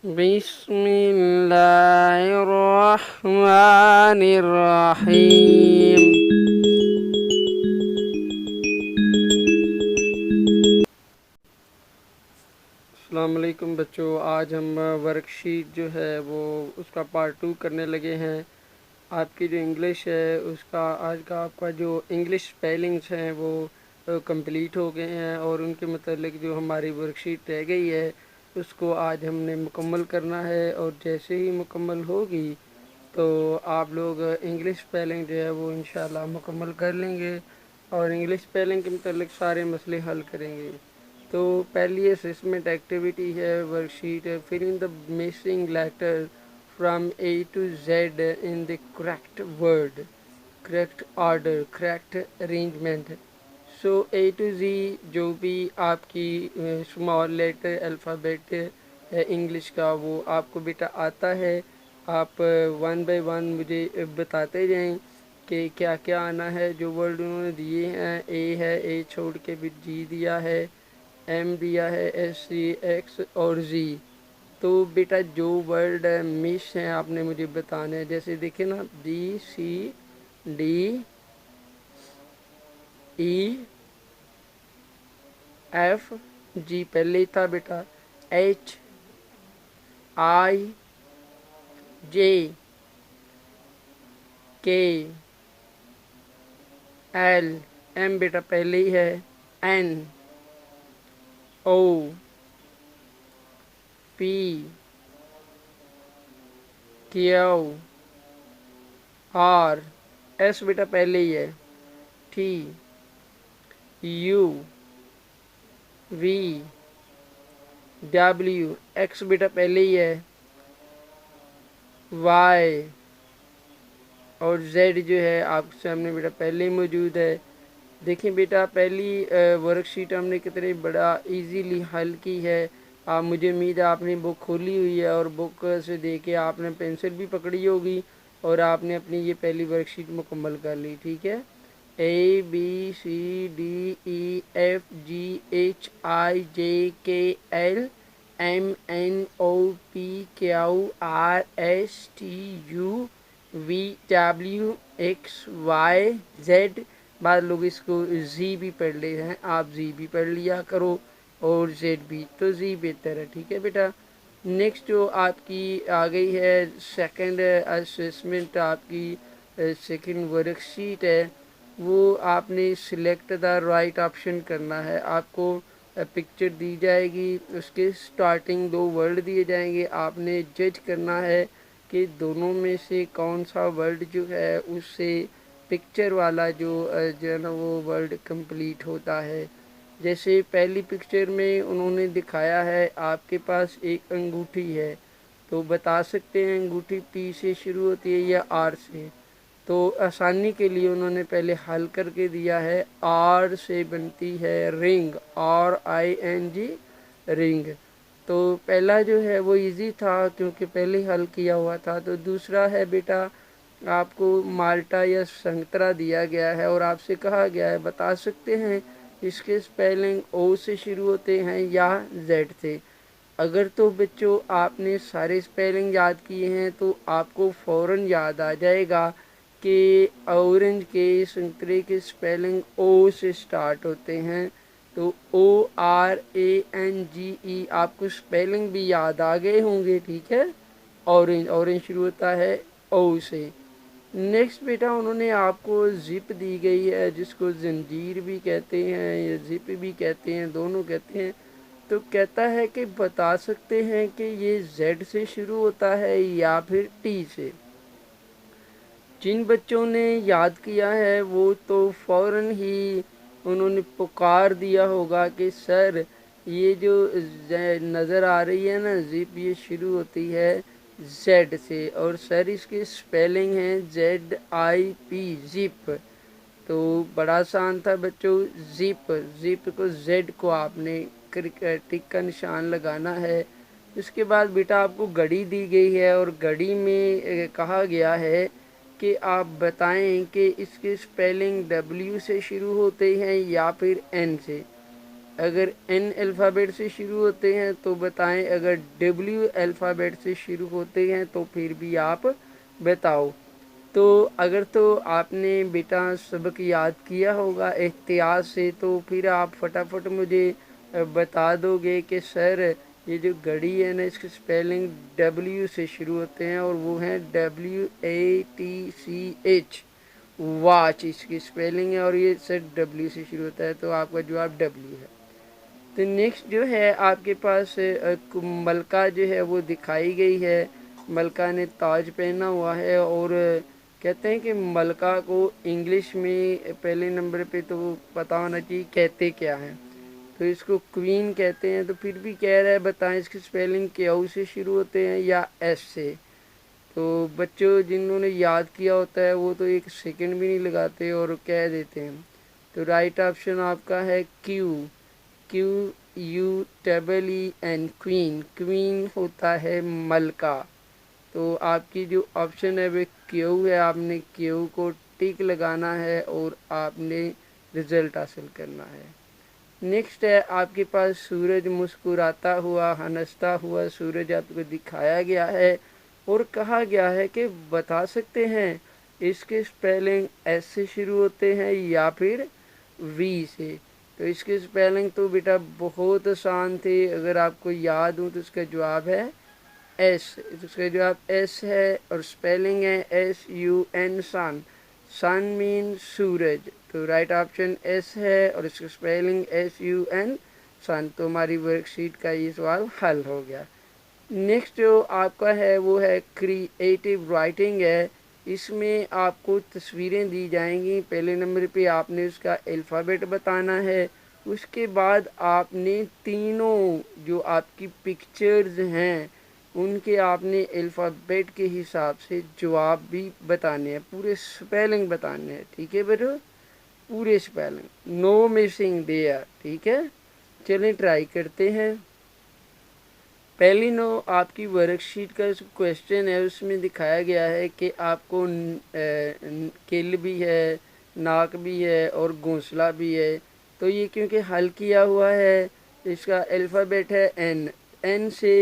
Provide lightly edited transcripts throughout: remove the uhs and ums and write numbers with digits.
बिस्मिल्लाहिर्रहमानिर्रहीम। अस्सलाम वालेकुम बच्चों, आज हम वर्कशीट जो है वो उसका पार्ट 2 करने लगे हैं। आपकी जो इंग्लिश है उसका आज का आपका जो इंग्लिश स्पेलिंग्स हैं वो कंप्लीट हो गए हैं और उनके मतलब जो हमारी वर्कशीट रह गई है उसको आज हमने मुकम्मल करना है। और जैसे ही मुकम्मल होगी तो आप लोग इंग्लिश स्पेलिंग जो है वो इंशाल्लाह मुकम्मल कर लेंगे और इंग्लिश स्पेलिंग के मतलब सारे मसले हल करेंगे। तो पहली असेसमेंट एक्टिविटी है worksheet fill in the missing letter from A to Z in the correct word, correct order, correct arrangement. So A to G जो भी आपकी स्मॉल लेटर अल्फ़ाबेट है इंग्लिश का वो आपको बेटा आता है। आप वन बाय वन मुझे बताते जाएं कि क्या क्या आना है। जो वर्ड उन्होंने दिए हैं, ए है, ए छोड़ के भी जी दिया है, एम दिया है, एस सी एक्स और जी। तो बेटा जो वर्ड मिस हैं आपने मुझे बताने हैं। जैसे देखिए ना, B C D E F G पहले ही था बेटा, H I J K L M बेटा पहले ही है, N O P Q R S बेटा पहले ही है, T U V W X बेटा पहले ही है, वाई और जेड जो है आपके सामने बेटा पहले ही मौजूद है। देखिए बेटा पहली वर्कशीट हमने कितने बड़ा इजीली हल की है। मुझे उम्मीद है आपने बुक खोली हुई है और बुक से देख के आपने पेंसिल भी पकड़ी होगी और आपने अपनी ये पहली वर्कशीट मुकम्मल कर ली। ठीक है, A B C D E F G H I J K L M N O P Q R S T U V W X Y Z. बाद लोग इसको जी भी पढ़ ले हैं, आप जी भी पढ़ लिया करो और जेड भी, तो जी बेहतर है। ठीक है बेटा, नेक्स्ट जो आपकी आ गई है सेकंड असेसमेंट, आपकी सेकंड वर्कशीट है वो आपने सिलेक्ट द राइट ऑप्शन करना है। आपको पिक्चर दी जाएगी, उसके स्टार्टिंग दो वर्ड दिए जाएंगे, आपने जज करना है कि दोनों में से कौन सा वर्ड जो है उससे पिक्चर वाला जो है ना वो वर्ड कंप्लीट होता है। जैसे पहली पिक्चर में उन्होंने दिखाया है आपके पास एक अंगूठी है, तो बता सकते हैं अंगूठी पी से शुरू होती है या आर से। तो आसानी के लिए उन्होंने पहले हल करके दिया है, आर से बनती है ring, R I N G ring. तो पहला जो है वो इजी था क्योंकि पहले हल किया हुआ था। तो दूसरा है बेटा आपको माल्टा या संतरा दिया गया है और आपसे कहा गया है बता सकते हैं इसके स्पेलिंग ओ से शुरू होते हैं या जेड से। अगर तो बच्चों आपने सारे स्पेलिंग याद किए हैं तो आपको फ़ौरन याद आ जाएगा कि ऑरेंज के, संतरे के स्पेलिंग ओ से स्टार्ट होते हैं। तो O R A N G ई आपको स्पेलिंग भी याद आ गए होंगे। ठीक है, ऑरेंज, ऑरेंज शुरू होता है ओ से। नेक्स्ट बेटा उन्होंने आपको जिप दी गई है जिसको जंजीर भी कहते हैं या जिप भी कहते हैं, दोनों कहते हैं। तो कहता है कि बता सकते हैं कि ये जेड से शुरू होता है या फिर टी से। जिन बच्चों ने याद किया है वो तो फ़ौरन ही उन्होंने पुकार दिया होगा कि सर ये जो नज़र आ रही है ना जिप, ये शुरू होती है जेड से और सर इसकी स्पेलिंग है जेड आई पी, जिप। तो बड़ा आसान था बच्चों, जिप, जिप को जेड को आपने टिक का निशान लगाना है। उसके बाद बेटा आपको घड़ी दी गई है और घड़ी में कहा गया है कि आप बताएं कि इसके स्पेलिंग डब्ल्यू से शुरू होते हैं या फिर एन से। अगर एन अल्फ़ाबेट से शुरू होते हैं तो बताएं, अगर डब्ल्यू अल्फ़ाबेट से शुरू होते हैं तो फिर भी आप बताओ। तो अगर तो आपने बेटा सबक याद किया होगा एहतियात से, तो फिर आप फटाफट मुझे बता दोगे कि सर ये जो घड़ी है ना इसकी स्पेलिंग डब्ल्यू से शुरू होते हैं और वो है WATCH, वॉच इसकी स्पेलिंग है, और ये सर डब्ल्यू से शुरू होता है, तो आपका जवाब डब्ल्यू है। तो नेक्स्ट जो है आपके पास मलका जो है वो दिखाई गई है। मलका ने ताज पहना हुआ है, और कहते हैं कि मलका को इंग्लिश में पहले नंबर पे तो पता होना चाहिए कहते क्या हैं। तो इसको क्वीन कहते हैं। तो फिर भी कह रहा है बताएं इसकी स्पेलिंग क्यू से शुरू होते हैं या एस से। तो बच्चों जिन्होंने याद किया होता है वो तो एक सेकंड भी नहीं लगाते और कह देते हैं। तो राइट ऑप्शन आपका है क्यू, QUEEN, क्वीन। क्वीन होता है मलका। तो आपकी जो ऑप्शन है वो क्यू है, आपने क्यू को टिक लगाना है और आपने रिजल्ट हासिल करना है। नेक्स्ट है आपके पास सूरज मुस्कुराता हुआ, हंसता हुआ सूरज आपको दिखाया गया है और कहा गया है कि बता सकते हैं इसके स्पेलिंग एस से शुरू होते हैं या फिर वी से। तो इसकी स्पेलिंग तो बेटा बहुत आसान थी, अगर आपको याद हो तो इसका जवाब है एस। इसका जवाब एस है और स्पेलिंग है SUN, सन। सन मीन सूरज। तो राइट ऑप्शन एस है और इसका स्पेलिंग SUN, सन। तो हमारी वर्कशीट का ये सवाल हल हो गया। नेक्स्ट जो आपका है वो है क्रिएटिव राइटिंग है। इसमें आपको तस्वीरें दी जाएंगी। पहले नंबर पे आपने उसका अल्फ़ाबेट बताना है, उसके बाद आपने तीनों जो आपकी पिक्चर्स हैं उनके आपने अल्फ़ाबेट के हिसाब से जवाब भी बताने हैं, पूरे स्पेलिंग बताने हैं। ठीक है बेटो, पूरे स्पेलिंग, नो मिसिंग देयर। ठीक है, चलें ट्राई करते हैं। पहली नो आपकी वर्कशीट का क्वेश्चन है, उसमें दिखाया गया है कि आपको किल भी है, नाक भी है और घोंसला भी है। तो ये क्योंकि हल किया हुआ है, इसका अल्फ़ाबेट है एन। एन से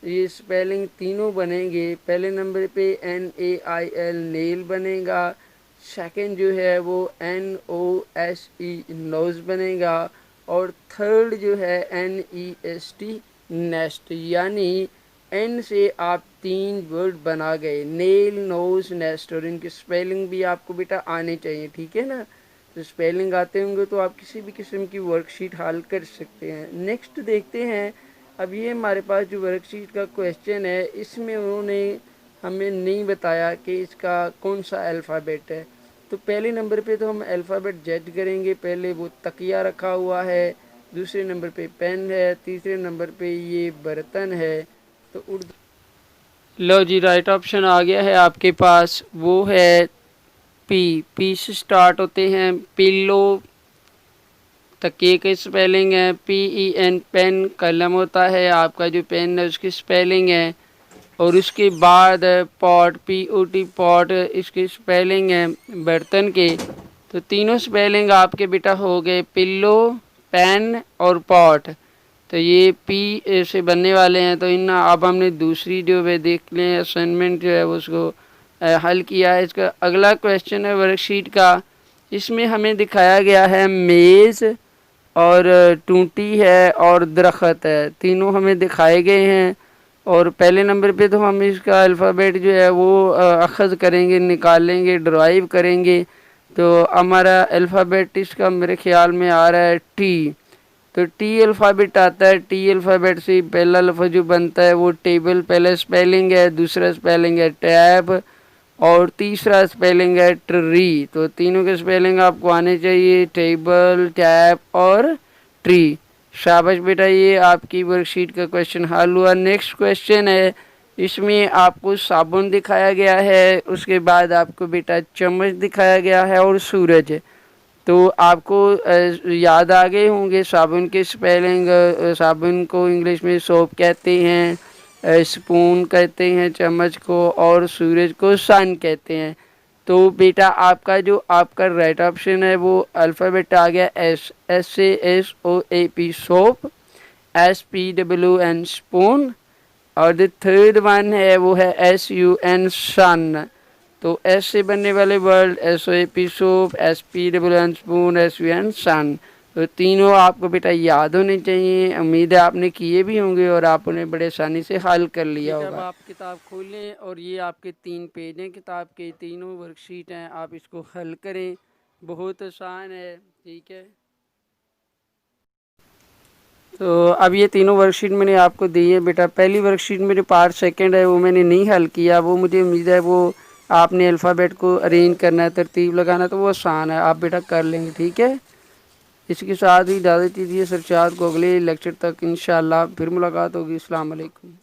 ये स्पेलिंग तीनों बनेंगे। पहले नंबर पे NAIL, नेल बनेगा। सेकंड जो है वो NOSE, नोज़ बनेगा। और थर्ड जो है NEST, नेस्ट। यानी एन से आप तीन वर्ड बना गए, नेल, नोज, नेस्ट। और इनकी स्पेलिंग भी आपको बेटा आने चाहिए। ठीक है ना, तो स्पेलिंग आते होंगे तो आप किसी भी किस्म की वर्कशीट हल कर सकते हैं। नेक्स्ट देखते हैं। अब ये हमारे पास जो वर्कशीट का क्वेश्चन है इसमें उन्होंने हमें नहीं बताया कि इसका कौन सा अल्फ़ाबेट है। तो पहले नंबर पे तो हम अल्फ़ाबेट जज करेंगे। पहले वो तकिया रखा हुआ है, दूसरे नंबर पे पेन है, तीसरे नंबर पे ये बर्तन है। तो उर्दू, लो जी राइट ऑप्शन आ गया है आपके पास, वो है पी से स्टार्ट होते हैं। पिल्लो, तकिए की स्पेलिंग है PEN, पेन। कलम होता है आपका जो पेन है उसकी स्पेलिंग है। और उसके बाद पॉट, POT, पॉट, इसकी स्पेलिंग है बर्तन के। तो तीनों स्पेलिंग आपके बेटा हो गए, पिल्लो, पेन और पॉट। तो ये पी से बनने वाले हैं। तो इन अब हमने दूसरी जो वे देख लें असाइनमेंट जो है उसको हल किया है। इसका अगला क्वेश्चन है वर्कशीट का, इसमें हमें दिखाया गया है मेज़ और टूटी है और दरख्त है, तीनों हमें दिखाए गए हैं। और पहले नंबर पे तो हम इसका अल्फ़ाबेट जो है वो अखज़ करेंगे, निकालेंगे, ड्राइव करेंगे। तो हमारा अल्फ़ाबेट इसका मेरे ख्याल में आ रहा है टी। तो टी अल्फ़ाबेट आता है। टी अल्फ़ाबेट से पहला लफ्ज़ जो बनता है वो टेबल, पहला स्पेलिंग है, दूसरा स्पेलिंग है टैब और तीसरा स्पेलिंग है ट्री। तो तीनों के स्पेलिंग आपको आने चाहिए, टेबल, टैब और ट्री। शाबाश बेटा, ये आपकी वर्कशीट का क्वेश्चन हल हुआ। नेक्स्ट क्वेश्चन है, इसमें आपको साबुन दिखाया गया है, उसके बाद आपको बेटा चम्मच दिखाया गया है और सूरज। तो आपको याद आ गए होंगे साबुन के स्पेलिंग। साबुन को इंग्लिश में सोप कहते हैं, स्पून कहते हैं चम्मच को, और सूरज को सन कहते हैं। तो बेटा आपका जो आपका राइट ऑप्शन है वो अल्फ़ाबेट आ गया एस, एस से S O A P soap, S P W N spoon, और जो थर्ड वन है वो है एस यू एन सन। तो एस से बनने वाले word S O A P soap, S P W N spoon, S U N sun. तो तीनों आपको बेटा याद होने चाहिए। उम्मीद है आपने किए भी होंगे और आप उन्हें बड़े आसानी से हल कर लिया होगा। अब आप किताब खोलें और ये आपके 3 पेज हैं किताब के, तीनों वर्कशीट हैं, आप इसको हल करें, बहुत आसान है। ठीक है, तो अब ये तीनों वर्कशीट मैंने आपको दी है बेटा। पहली वर्कशीट मेरे पार्ट सेकंड है वो मैंने नहीं हल किया, वो मुझे उम्मीद है वो आपने अल्फ़ाबेट को अरेंज करना है, तरतीब लगाना, तो वो आसान है, आप बेटा कर लेंगे। ठीक है, इसके साथ ही इजाज़त दीजिए सरचाद को अगले लेक्चर तक इंशाअल्लाह फिर मुलाकात होगी। अस्सलाम वालेकुम।